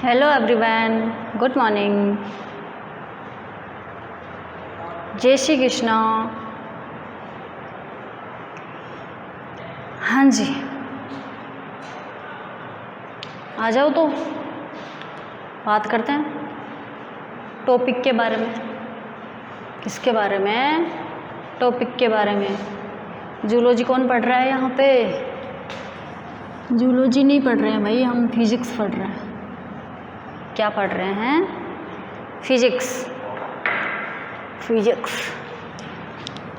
Hello everyone, good morning, जय श्री कृष्णा। हाँ जी, आ जाओ तो बात करते हैं टॉपिक के बारे में। किसके बारे में? टॉपिक के बारे में। जूलॉजी कौन पढ़ रहा है यहाँ पे? जूलॉजी नहीं पढ़ रहे हैं भाई, हम फिजिक्स पढ़ रहे हैं। क्या पढ़ रहे हैं? फिजिक्स। फिजिक्स,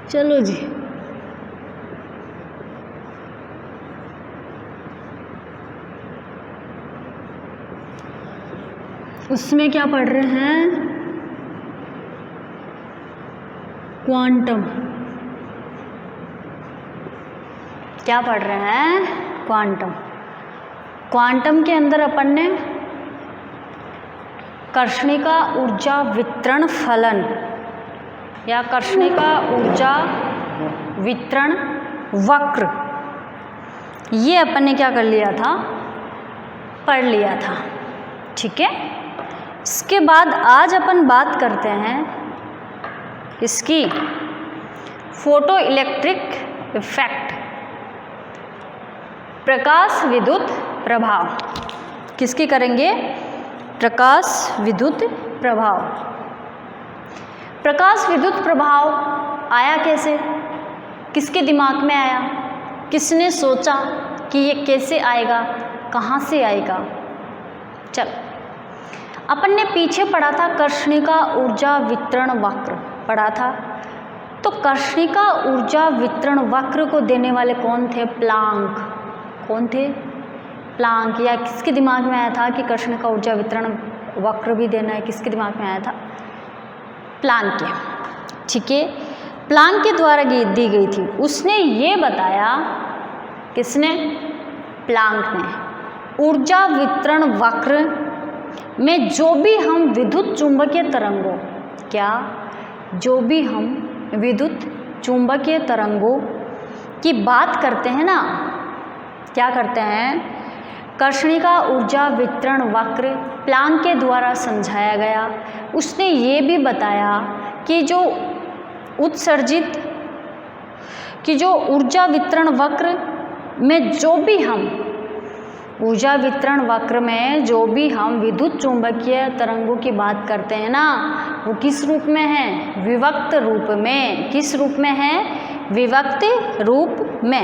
चलो जी। उसमें क्या पढ़ रहे हैं? क्वांटम। क्या पढ़ रहे हैं? क्वांटम। क्वांटम के अंदर अपन ने कर्षणिका ऊर्जा वितरण फलन या कर्षणिका ऊर्जा वितरण वक्र, ये अपन ने क्या कर लिया था? पढ़ लिया था। ठीक है। इसके बाद आज अपन बात करते हैं इसकी फोटो इलेक्ट्रिक इफेक्ट, प्रकाश विद्युत प्रभाव। किसकी करेंगे? प्रकाश विद्युत प्रभाव। प्रकाश विद्युत प्रभाव आया कैसे? किसके दिमाग में आया? किसने सोचा कि ये कैसे आएगा, कहाँ से आएगा? चल, अपन ने पीछे पढ़ा था कर्षणिका ऊर्जा वितरण वक्र पढ़ा था। तो कर्षणिका ऊर्जा वितरण वक्र को देने वाले कौन थे? प्लांक। कौन थे? प्लांक। या किसके दिमाग में आया था कि कर्षणिका ऊर्जा वितरण वक्र भी देना है? किसके दिमाग में आया था? प्लांक के। ठीक है। प्लांक के द्वारा दी गई थी। उसने ये बताया, किसने? प्लांक ने, ऊर्जा वितरण वक्र में जो भी हम विद्युत चुंबकीय तरंगों, क्या जो भी हम विद्युत चुंबकीय तरंगों की बात करते हैं ना, क्या करते हैं? कर्षणिका ऊर्जा वितरण वक्र प्लांक के द्वारा समझाया गया। उसने ये भी बताया कि जो उत्सर्जित कि जो ऊर्जा वितरण वक्र में जो भी हम ऊर्जा वितरण वक्र में जो भी हम विद्युत चुंबकीय तरंगों की बात करते हैं ना, वो किस रूप में है? विभक्त रूप में। किस रूप में है? विभक्त रूप में।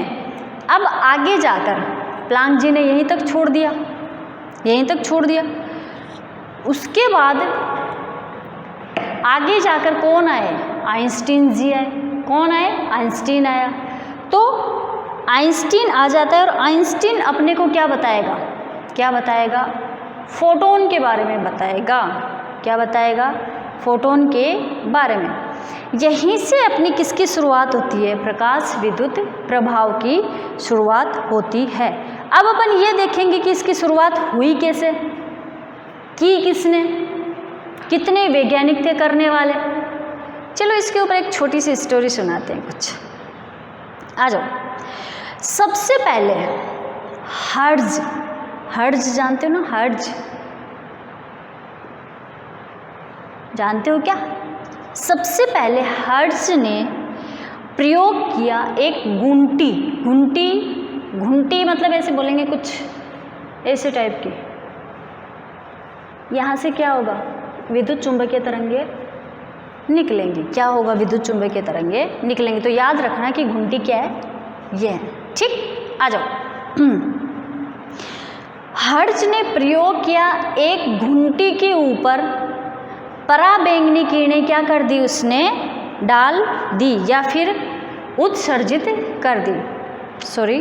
अब आगे जाकर प्लांक जी ने यहीं तक छोड़ दिया, यहीं तक छोड़ दिया। उसके बाद आगे जाकर कौन आए? आइंस्टीन जी आए। कौन आए? आइंस्टीन आया। तो आइंस्टीन आ जाता है और आइंस्टीन अपने को क्या बताएगा? क्या बताएगा? फोटोन के बारे में बताएगा। क्या बताएगा? फोटोन के बारे में। यहीं से अपनी किसकी शुरुआत होती है? प्रकाश विद्युत प्रभाव की शुरुआत होती है। अब अपन ये देखेंगे कि इसकी शुरुआत हुई कैसे, की किसने, कितने वैज्ञानिक थे करने वाले। चलो इसके ऊपर एक छोटी सी स्टोरी सुनाते हैं कुछ। आ जाओ। सबसे पहले हर्ट्ज, हर्ट्ज जानते हो ना? हर्ट्ज जानते हो क्या? सबसे पहले हर्ट्ज ने प्रयोग किया एक घुंटी। घुंटी, घुंटी मतलब ऐसे बोलेंगे कुछ ऐसे टाइप की। यहाँ से क्या होगा? विद्युत चुंबकीय तरंगे निकलेंगी। क्या होगा? विद्युत चुंबकीय तरंगे निकलेंगी। तो याद रखना कि घुंटी क्या है? ये है। ठीक। आ जाओ। हर्ट्ज ने प्रयोग किया एक घुंटी के ऊपर पराबैंगनी किरणें क्या कर दी? उसने डाल दी या फिर उत्सर्जित कर दी। सॉरी,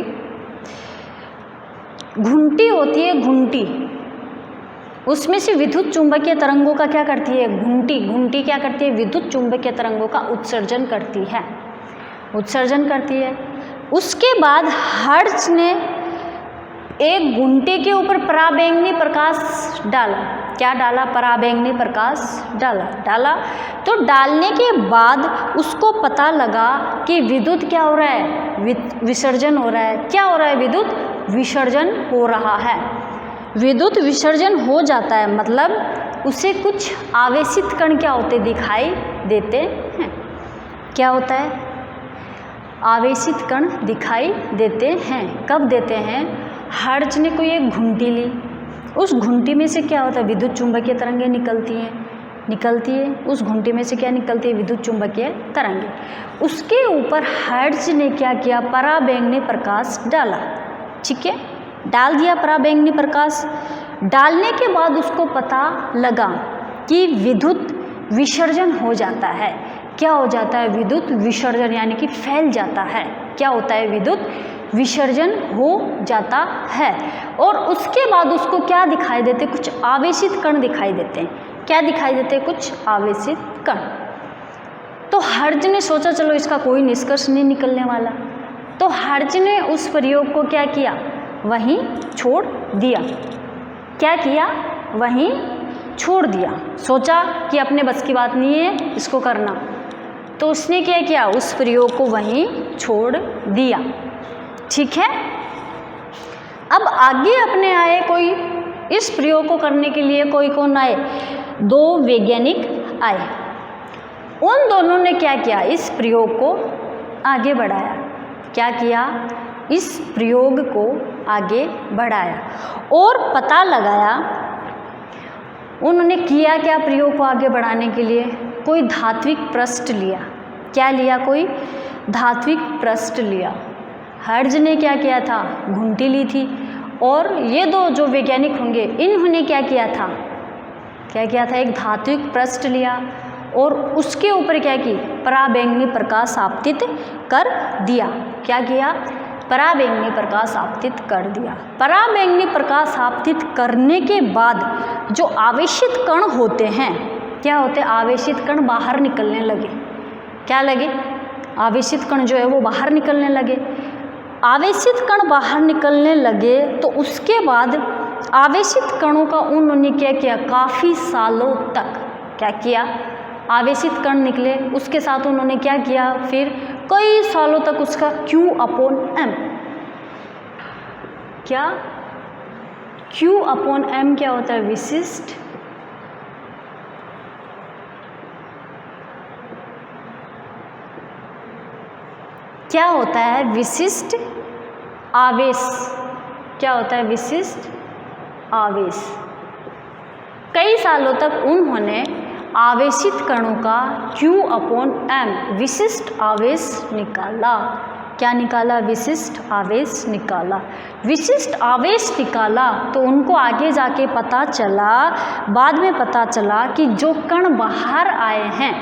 घुंटी होती है घुंटी, उसमें से विद्युत चुंबकीय तरंगों का क्या करती है? घुंटी। घुंटी क्या करती है? विद्युत चुंबकीय तरंगों का उत्सर्जन करती है। उत्सर्जन करती है। उसके बाद हर्ट्ज ने एक घुंटी के ऊपर पराबैंगनी प्रकाश डाला। क्या डाला? पराबैंगनी प्रकाश डाला। तो डालने के बाद उसको पता लगा कि विद्युत क्या हो रहा है? विसर्जन हो रहा है। क्या हो रहा है? विद्युत विसर्जन हो रहा है। विद्युत विसर्जन हो जाता है, मतलब उसे कुछ आवेशित कण क्या होते दिखाई देते हैं। क्या होता है? आवेशित कण दिखाई देते हैं। कब देते हैं? हर्ट्ज ने कोई एक घुंटी ली, उस घुंटी में से क्या होता है? विद्युत चुंबकीय तरंगें निकलती है। उस घुंटी में से क्या निकलती है? विद्युत चुंबकीय तरंगें। उसके ऊपर हर्ट्ज ने क्या किया? पराबैंगनी प्रकाश डाला। ठीक है, डाल दिया पराबैंगनी प्रकाश। डालने के बाद उसको पता लगा कि विद्युत विसर्जन हो जाता है। क्या हो जाता है? विद्युत विसर्जन, यानी कि फैल जाता है। क्या होता है? विद्युत विसर्जन हो जाता है। और उसके बाद उसको क्या दिखाई देते? कुछ आवेशित कण दिखाई देते हैं। क्या दिखाई देते? कुछ आवेशित कण। तो हर्ट्ज ने सोचा चलो इसका कोई निष्कर्ष नहीं निकलने वाला, तो हर्ट्ज ने उस प्रयोग को क्या किया? वहीं छोड़ दिया। क्या किया? वहीं छोड़ दिया। सोचा कि अपने बस की बात नहीं है इसको करना, तो उसने क्या किया? उस प्रयोग को वहीं छोड़ दिया। ठीक है, अब आगे अपने आए कोई इस प्रयोग को करने के लिए कोई कौन आए? दो वैज्ञानिक आए। उन दोनों ने क्या किया? इस प्रयोग को आगे बढ़ाया। क्या किया? इस प्रयोग को आगे बढ़ाया और पता लगाया। उन्होंने किया क्या प्रयोग को आगे बढ़ाने के लिए? कोई धात्विक पृष्ठ लिया। क्या लिया? कोई धात्विक पृष्ठ लिया। हर्ट्ज ने क्या किया था? घुंटी ली थी। और ये दो जो वैज्ञानिक होंगे इन्होंने क्या किया था? एक धात्विक पृष्ठ लिया और उसके ऊपर क्या की? पराबैंगनी प्रकाश आपतित कर दिया। क्या किया? पराबैंगनी प्रकाश आपतित कर दिया। पराबैंगनी प्रकाश आपतित करने के बाद जो आवेशित कण होते हैं, क्या होते? आवेशित कण बाहर निकलने लगे। क्या लगे? आवेशित कण जो है वो बाहर निकलने लगे। आवेशित कण बाहर निकलने लगे तो उसके बाद आवेशित कणों का उन्होंने क्या किया? काफ़ी सालों तक क्या किया? आवेशित कण निकले, उसके साथ उन्होंने क्या किया? फिर कई सालों तक उसका Q/M, क्या Q/M क्या होता है? विशिष्ट क्या होता है? विशिष्ट आवेश। क्या होता है? विशिष्ट आवेश। कई सालों तक उन्होंने आवेशित कणों का Q/M विशिष्ट आवेश निकाला। क्या निकाला? विशिष्ट आवेश निकाला। विशिष्ट आवेश निकाला तो उनको आगे जाके पता चला, बाद में पता चला कि जो कण बाहर आए हैं,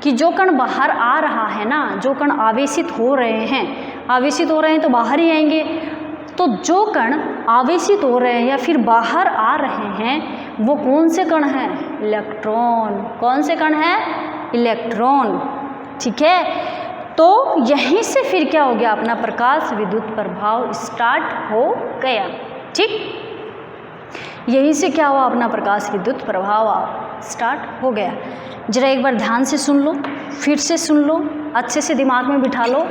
कि जो कण बाहर आ रहा है ना, जो कण आवेशित हो रहे हैं तो बाहर ही आएंगे। तो जो कण आवेशित हो रहे हैं या फिर बाहर आ रहे हैं वो कौन से कण हैं? इलेक्ट्रॉन। कौन से कण हैं? इलेक्ट्रॉन। ठीक है, तो यहीं से फिर क्या हो गया? अपना प्रकाश विद्युत प्रभाव स्टार्ट हो गया। ठीक, यहीं से क्या हुआ? अपना प्रकाश विद्युत प्रभाव स्टार्ट हो गया। जरा एक बार ध्यान से सुन लो, फिर से सुन लो, अच्छे से दिमाग में बिठा लो।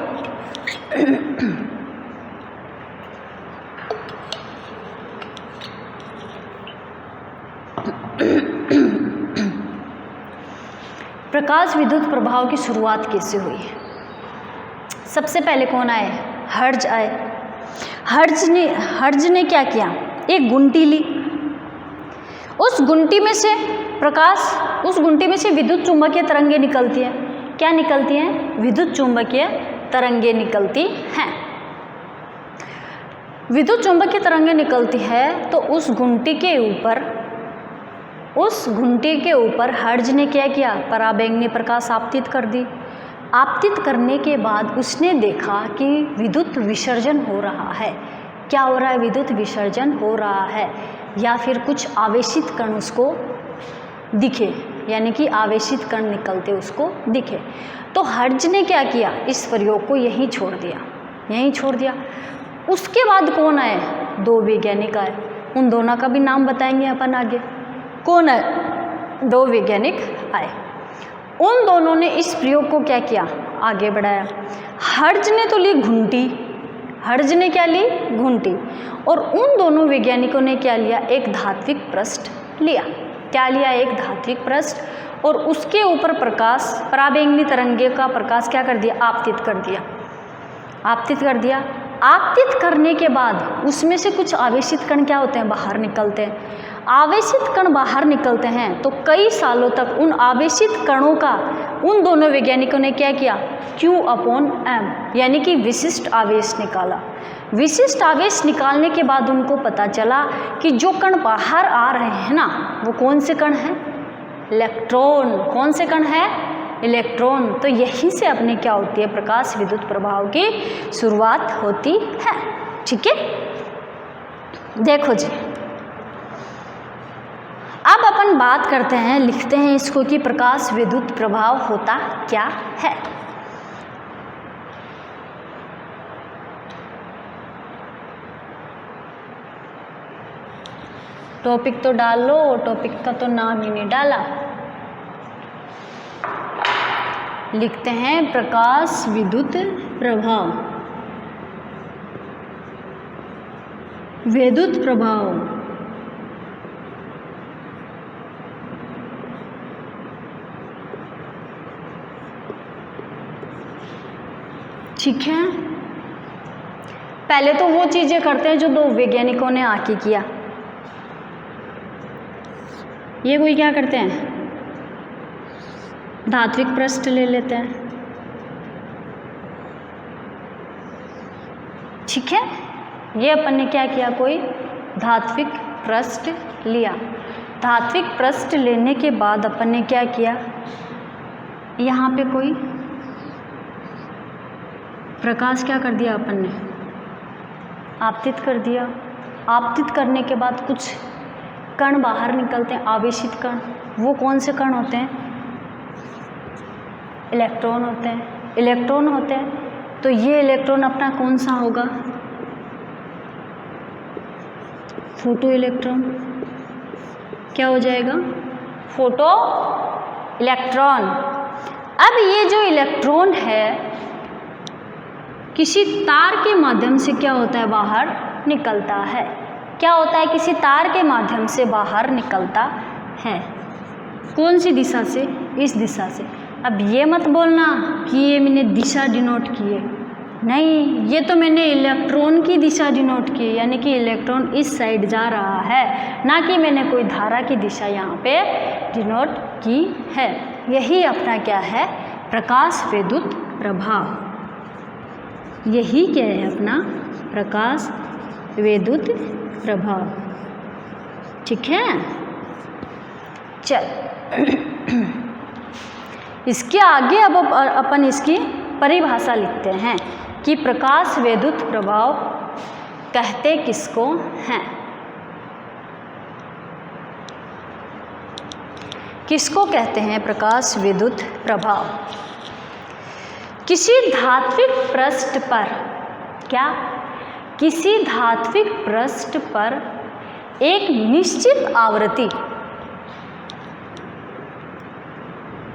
प्रकाश विद्युत प्रभाव की शुरुआत कैसे हुई? सबसे पहले कौन आए? हर्ट्ज आए। हर्ट्ज ने क्या किया? एक गुंटी ली। उस गुंटी में से विद्युत चुंबकीय तरंगें निकलती हैं। क्या निकलती हैं? विद्युत चुंबकीय तरंगें निकलती हैं। विद्युत चुंबकीय तरंगें निकलती है तो उस घुंटी के ऊपर हर्ट्ज ने क्या किया? पराबैंगनी प्रकाश आपतित कर दी। आपतित करने के बाद उसने देखा कि विद्युत विसर्जन हो रहा है। क्या हो रहा है? विद्युत विसर्जन हो रहा है, या फिर कुछ आवेशित कण उसको दिखे, यानी कि आवेशित कण निकलते उसको दिखे। तो हर्ट्ज ने क्या किया? इस प्रयोग को यहीं छोड़ दिया। उसके बाद कौन आए? दो वैज्ञानिक आए। उन दोनों का भी नाम बताएंगे अपन आगे। कौन है? दो वैज्ञानिक आए। उन दोनों ने इस प्रयोग को क्या किया? आगे बढ़ाया। हर्ट्ज ने तो ली घुंटी। हर्ज ने क्या ली, घुंटी। और उन दोनों वैज्ञानिकों ने क्या लिया, एक धात्विक पृष्ठ लिया। क्या लिया, एक धात्विक पृष्ठ, और उसके ऊपर प्रकाश, पराबैंगनी तरंगे का प्रकाश क्या कर दिया, आपतित कर दिया। आपतित कर दिया। आपतित करने के बाद उसमें से कुछ आवेशित कण क्या होते हैं, बाहर निकलते हैं। आवेशित कण बाहर निकलते हैं तो कई सालों तक उन आवेशित कणों का उन दोनों वैज्ञानिकों ने क्या किया, Q/m यानी कि विशिष्ट आवेश निकाला। विशिष्ट आवेश निकालने के बाद उनको पता चला कि जो कण बाहर आ रहे हैं ना, वो कौन से कण हैं, इलेक्ट्रॉन। कौन से कण हैं, इलेक्ट्रॉन। तो यहीं से अपने क्या होती है, प्रकाश विद्युत प्रभाव की शुरुआत होती है। ठीक है, देखो जी, अब अपन बात करते हैं, लिखते हैं इसको कि प्रकाश विद्युत प्रभाव होता क्या है। टॉपिक तो डाल लो, टॉपिक का तो नाम ही नहीं डाला। लिखते हैं प्रकाश विद्युत प्रभाव, विद्युत प्रभाव। ठीक है, पहले तो वो चीजें करते हैं जो दो वैज्ञानिकों ने आके किया। ये कोई क्या करते हैं, धात्विक पृष्ठ ले लेते हैं। ठीक है, ये अपन ने क्या किया, कोई धात्विक पृष्ठ लिया। धात्विक पृष्ठ लेने के बाद अपन ने क्या किया, यहाँ पे कोई प्रकाश क्या कर दिया, अपन ने आपतित कर दिया। आपतित करने के बाद कुछ कण बाहर निकलते हैं, आवेशित कण। वो कौन से कण होते हैं, इलेक्ट्रॉन होते हैं। इलेक्ट्रॉन होते हैं तो ये इलेक्ट्रॉन अपना कौन सा होगा, फोटो इलेक्ट्रॉन। क्या हो जाएगा, फोटो इलेक्ट्रॉन। अब ये जो इलेक्ट्रॉन है किसी तार के माध्यम से क्या होता है, बाहर निकलता है। क्या होता है, किसी तार के माध्यम से बाहर निकलता है। कौन सी दिशा से, इस दिशा से। अब ये मत बोलना कि ये मैंने दिशा डिनोट की है, नहीं, ये तो मैंने इलेक्ट्रॉन की दिशा डिनोट की है, यानी कि इलेक्ट्रॉन इस साइड जा रहा है, ना कि मैंने कोई धारा की दिशा यहाँ पे डिनोट की है। यही अपना क्या है, प्रकाश विद्युत प्रभाव। यही क्या है अपना प्रकाश विद्युत प्रभाव। ठीक है, चल इसके आगे अब अपन इसकी परिभाषा लिखते हैं कि प्रकाश विद्युत प्रभाव कहते किसको हैं। किसको कहते हैं प्रकाश विद्युत प्रभाव। किसी धात्विक पृष्ठ पर, क्या, किसी धात्विक पृष्ठ पर एक निश्चित आवृत्ति,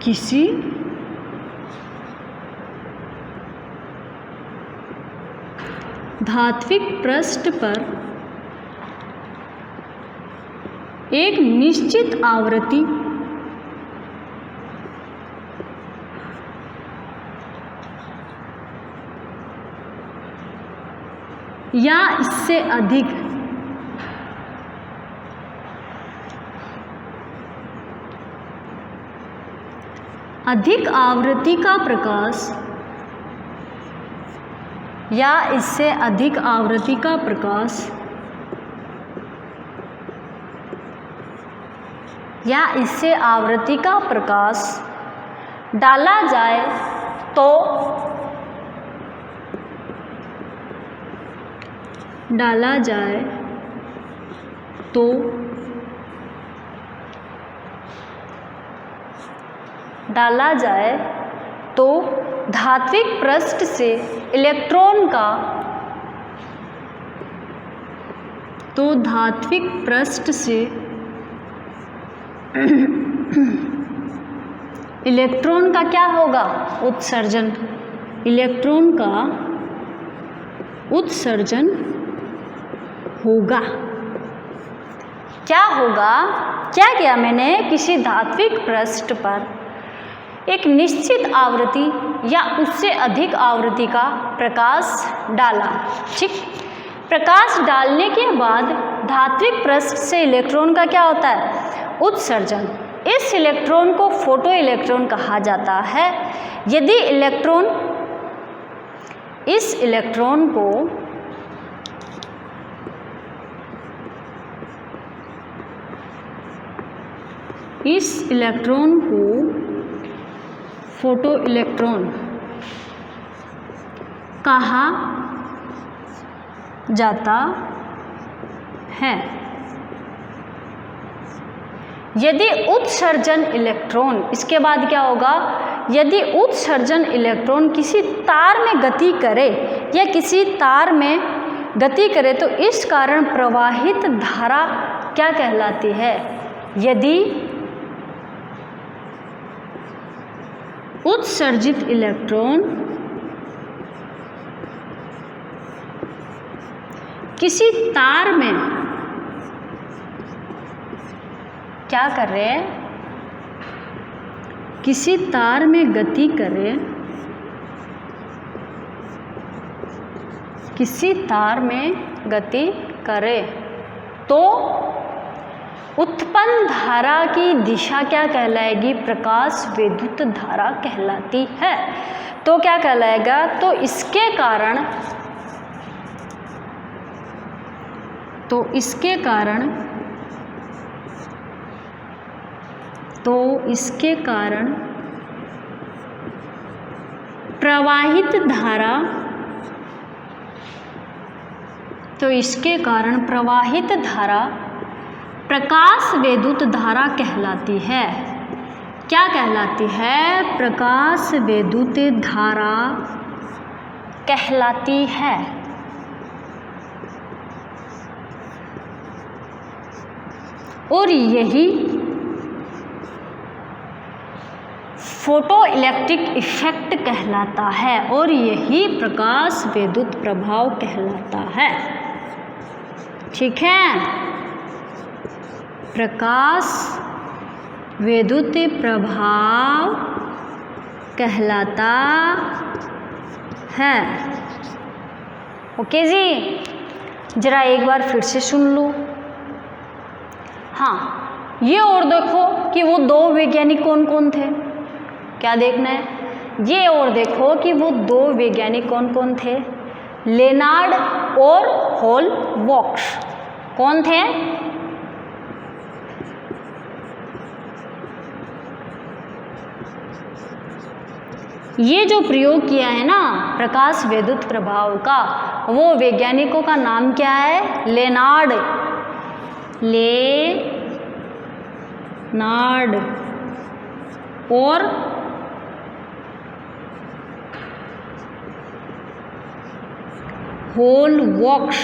किसी धात्विक पृष्ठ पर एक निश्चित आवृत्ति या इससे अधिक आवृत्ति का प्रकाश, या इससे अधिक आवृत्ति का प्रकाश, या इससे आवृत्ति का प्रकाश डाला जाए तो डाला जाए तो डाला जाए तो धात्विक पृष्ठ से इलेक्ट्रॉन का, तो धात्विक पृष्ठ से इलेक्ट्रॉन का क्या होगा, उत्सर्जन। इलेक्ट्रॉन का उत्सर्जन होगा। क्या होगा? क्या किया मैंने? किसी धात्विक पृष्ठ पर एक निश्चित आवृत्ति या उससे अधिक आवृत्ति का प्रकाश डाला। ठीक, प्रकाश डालने के बाद धात्विक पृष्ठ से इलेक्ट्रॉन का क्या होता है? उत्सर्जन। इस इलेक्ट्रॉन को फोटो इलेक्ट्रॉन कहा जाता है। यदि इस इलेक्ट्रॉन को फोटो इलेक्ट्रॉन कहा जाता है। यदि उत्सर्जन इलेक्ट्रॉन, इसके बाद क्या होगा? यदि उत्सर्जन इलेक्ट्रॉन किसी तार में गति करे या किसी तार में गति करे तो इस कारण प्रवाहित धारा क्या कहलाती है? यदि उत्सर्जित इलेक्ट्रॉन किसी तार में क्या कर रहे हैं? किसी तार में गति करे, किसी तार में गति करे तो उत्पन्न धारा की दिशा क्या कहलाएगी? प्रकाश विद्युत धारा कहलाती है। तो क्या कहलाएगा? तो इसके कारण प्रवाहित धारा प्रकाश विद्युत धारा कहलाती है। क्या कहलाती है? प्रकाश विद्युत धारा कहलाती है। और यही फोटो इलेक्ट्रिक इफेक्ट कहलाता है और यही प्रकाश विद्युत प्रभाव कहलाता है। ठीक है, प्रकाश विद्युत प्रभाव कहलाता है। ओके जी, जरा एक बार फिर से सुन लो। हाँ, ये और देखो कि वो दो वैज्ञानिक कौन कौन थे। क्या देखना है? ये और देखो कि वो दो वैज्ञानिक कौन कौन थे। लेनार्ड और होलबॉक्स कौन थे? ये जो प्रयोग किया है ना प्रकाश विद्युत प्रभाव का, वो वैज्ञानिकों का नाम क्या है? लेनार्ड और होलबॉक्स।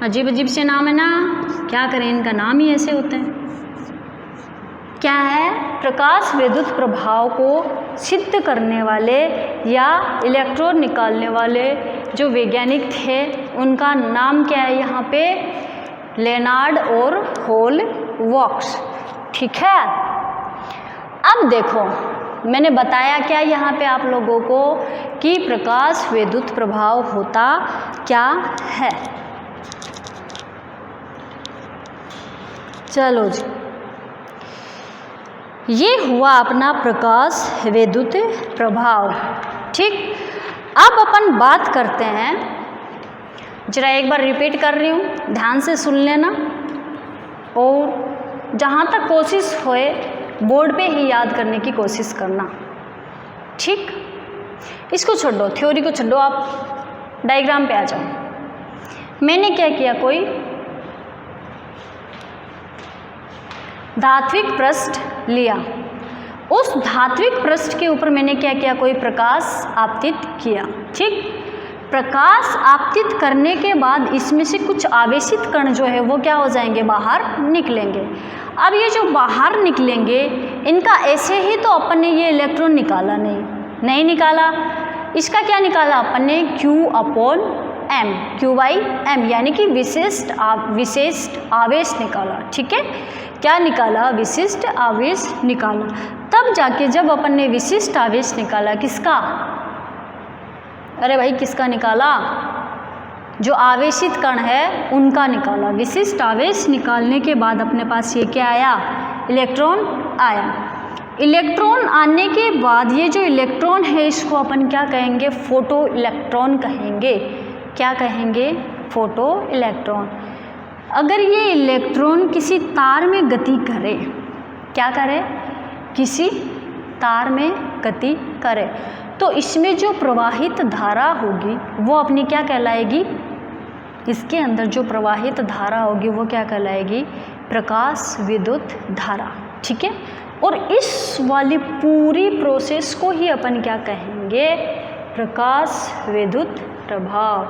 अजीब अजीब से नाम है ना, क्या करें, इनका नाम ही ऐसे होते हैं। क्या है? प्रकाश विद्युत प्रभाव को सिद्ध करने वाले या इलेक्ट्रॉन निकालने वाले जो वैज्ञानिक थे उनका नाम क्या है यहाँ पे? लेनार्ड और होलबॉक्स। ठीक है, अब देखो मैंने बताया क्या यहाँ पे आप लोगों को कि प्रकाश विद्युत प्रभाव होता क्या है। चलो जी, ये हुआ अपना प्रकाश विद्युत प्रभाव। ठीक, अब अपन बात करते हैं, जरा एक बार रिपीट कर रही हूँ, ध्यान से सुन लेना और जहाँ तक कोशिश होए बोर्ड पे ही याद करने की कोशिश करना। ठीक, इसको छोड़ो, थ्योरी को छोड़ो, आप डायग्राम पे आ जाओ। मैंने क्या किया, कोई धात्विक पृष्ठ लिया, उस धात्विक पृष्ठ के ऊपर मैंने क्या किया, कोई प्रकाश आपतित किया। ठीक, प्रकाश आपतित करने के बाद इसमें से कुछ आवेशित कण जो है वो क्या हो जाएंगे, बाहर निकलेंगे। अब ये जो बाहर निकलेंगे इनका ऐसे ही तो अपन ने ये इलेक्ट्रॉन निकाला नहीं निकाला, इसका क्या निकाला अपन ने, Q/m, Q/m यानी कि विशिष्ट आवेश निकाला। ठीक है, क्या निकाला, विशिष्ट आवेश निकाला। तब जाके जब अपन ने विशिष्ट आवेश निकाला, किसका, अरे भाई किसका निकाला, जो आवेशित कण है उनका निकाला। विशिष्ट आवेश निकालने के बाद अपने पास ये क्या आया, इलेक्ट्रॉन आया। इलेक्ट्रॉन आने के बाद ये जो इलेक्ट्रॉन है इसको अपन क्या कहेंगे, फोटो इलेक्ट्रॉन कहेंगे। क्या कहेंगे, फोटो इलेक्ट्रॉन। अगर ये इलेक्ट्रॉन किसी तार में गति करे, क्या करे, किसी तार में गति करे, तो इसमें जो प्रवाहित धारा होगी वो अपनी क्या कहलाएगी, इसके अंदर जो प्रवाहित धारा होगी वो क्या कहलाएगी, प्रकाश विद्युत धारा। ठीक है, और इस वाली पूरी प्रोसेस को ही अपन क्या कहेंगे, प्रकाश विद्युत प्रभाव।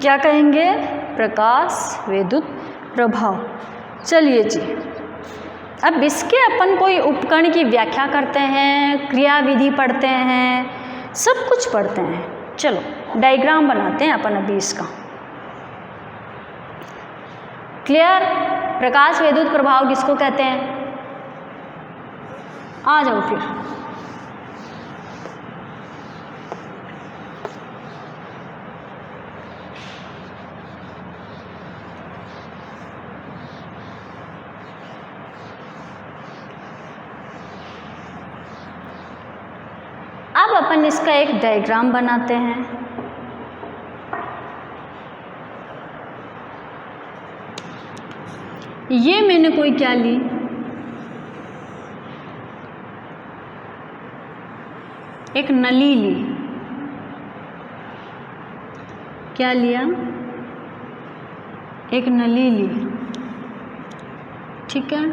क्या कहेंगे, प्रकाश विद्युत प्रभाव। चलिए जी, अब इसके अपन कोई उपकरण की व्याख्या करते हैं, क्रियाविधि पढ़ते हैं, सब कुछ पढ़ते हैं। चलो डायग्राम बनाते हैं अपन अभी इसका। क्लियर, प्रकाश विद्युत प्रभाव किसको कहते हैं, आ जाओ फिर। अब अपन इसका एक डायग्राम बनाते हैं। ये मैंने कोई क्या ली, एक नली ली। क्या लिया, एक नली ली। ठीक है,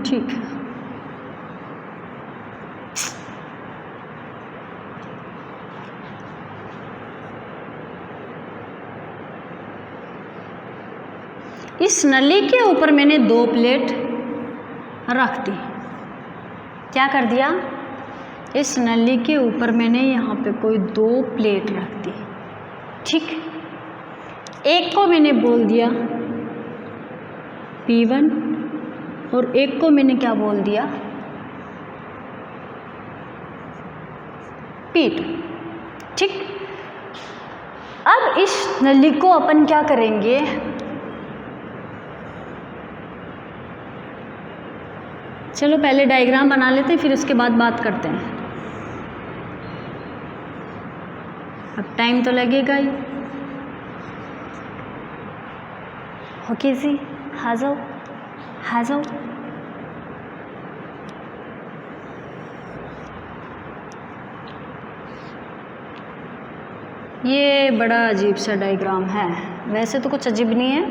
ठीक है। इस नली के ऊपर मैंने 2 प्लेट रख दी। क्या कर दिया, इस नली के ऊपर मैंने यहाँ पे कोई 2 प्लेट रख दी। ठीक, एक को मैंने बोल दिया P1 और एक को मैंने क्या बोल दिया, P2। ठीक, अब इस नली को अपन क्या करेंगे, चलो पहले डायग्राम बना लेते हैं, फिर उसके बाद बात करते हैं। अब टाइम तो लगेगा ही। ओके जी, आ जाओ आ जाओ। ये बड़ा अजीब सा डायग्राम है, वैसे तो कुछ अजीब नहीं है,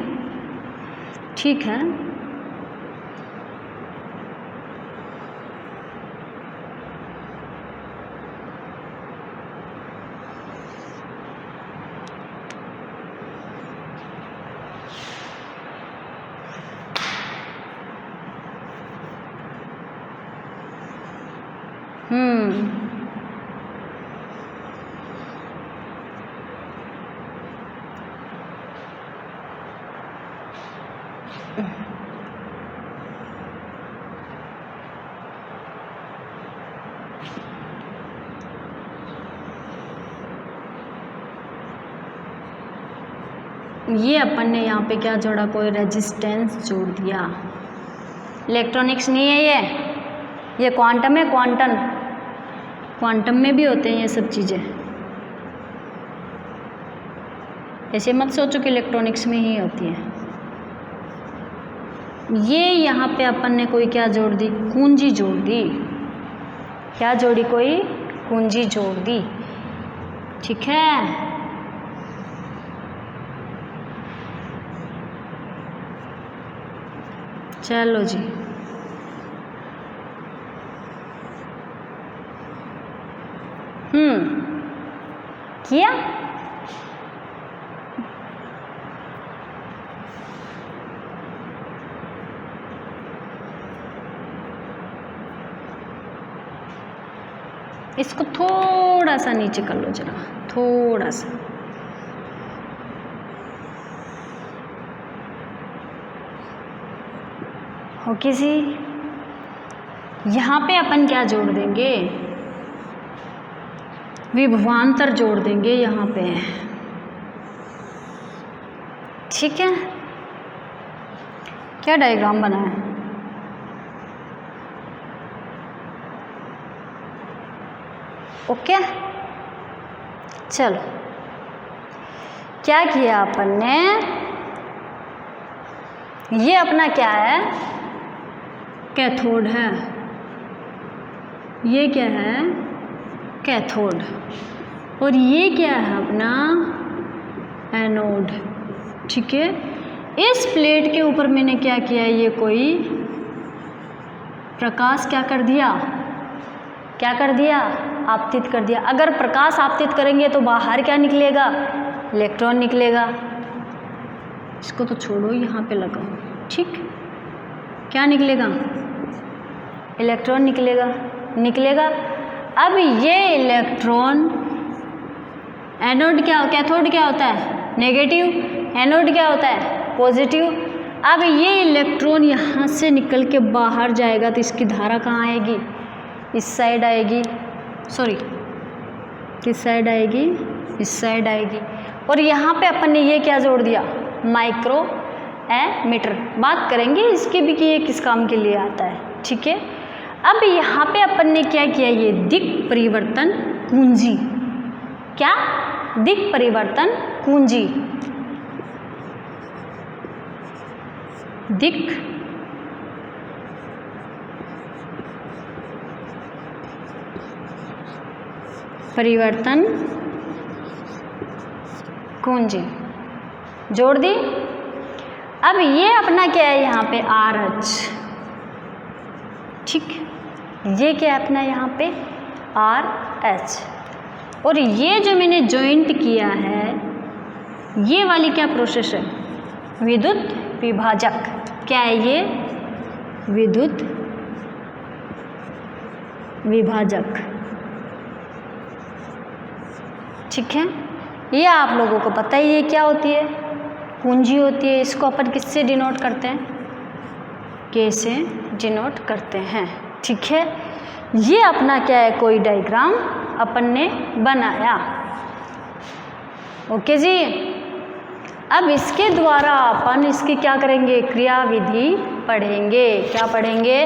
ठीक है। ये अपन ने यहाँ पे क्या जोड़ा, कोई रेजिस्टेंस जोड़ दिया। इलेक्ट्रॉनिक्स नहीं है ये क्वांटम है, क्वांटम में भी होते हैं ये सब चीज़ें। ऐसे मत सोचो कि इलेक्ट्रॉनिक्स में ही होती है। ये यहाँ पे अपन ने कोई क्या जोड़ दी, कुंजी जोड़ दी। क्या जोड़ी, कोई कुंजी जोड़ दी। ठीक है, चलो जी। किया, इसको थोड़ा सा नीचे कर लो जरा, थोड़ा सा। ओके जी, यहाँ पे अपन क्या जोड़ देंगे, विभवांतर जोड़ देंगे यहाँ पे, ठीक है। क्या डायग्राम बना है, ओके। चलो क्या किया अपन ने, ये अपना क्या है, कैथोड है, ये क्या है, कैथोड, और ये क्या है अपना एनोड, ठीक है। इस प्लेट के ऊपर मैंने क्या किया, ये कोई प्रकाश क्या कर दिया, क्या कर दिया, आपतित कर दिया। अगर प्रकाश आपतित करेंगे तो बाहर क्या निकलेगा, इलेक्ट्रॉन निकलेगा। इसको तो छोड़ो, यहाँ पे लगाओ, ठीक। क्या निकलेगा, इलेक्ट्रॉन निकलेगा। अब ये इलेक्ट्रॉन, एनोड क्या, कैथोड क्या होता है, नेगेटिव, एनोड क्या होता है, पॉजिटिव। अब ये इलेक्ट्रॉन यहाँ से निकल के बाहर जाएगा तो इसकी धारा कहाँ आएगी, इस साइड आएगी, सॉरी किस साइड आएगी, इस साइड आएगी। और यहाँ पे अपन ने ये क्या जोड़ दिया, माइक्रो एमीटर। बात करेंगे इसके भी कि ये किस काम के लिए आता है, ठीक है। अब यहाँ पे अपन ने क्या किया, ये दिक् परिवर्तन कुंजी, क्या, दिक् परिवर्तन कुंजी, दिक् परिवर्तन कुंजी जोड़ दी। अब ये अपना क्या है, यहाँ पे RH, ठीक। ये क्या है अपना यहाँ पे RH, और ये जो मैंने जॉइंट किया है, ये वाली क्या प्रोसेस है, विद्युत विभाजक। क्या है ये, विद्युत विभाजक, ठीक है। ये आप लोगों को पता ही है क्या होती है, कुंजी होती है। इसको अपन किससे डिनोट करते हैं, K से डिनोट करते हैं, ठीक है। ये अपना क्या है, कोई डायग्राम अपन ने बनाया, ओके जी। अब इसके द्वारा अपन इसकी क्या करेंगे, क्रियाविधि पढ़ेंगे। क्या पढ़ेंगे,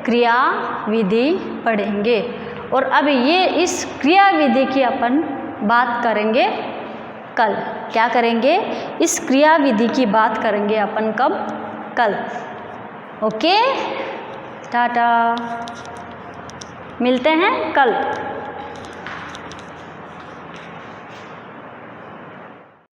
क्रियाविधि पढ़ेंगे। और अब ये इस क्रियाविधि की अपन बात करेंगे कल। क्या करेंगे, इस क्रियाविधि की बात करेंगे अपन कब, कल, ओके। टाटा, मिलते हैं कल।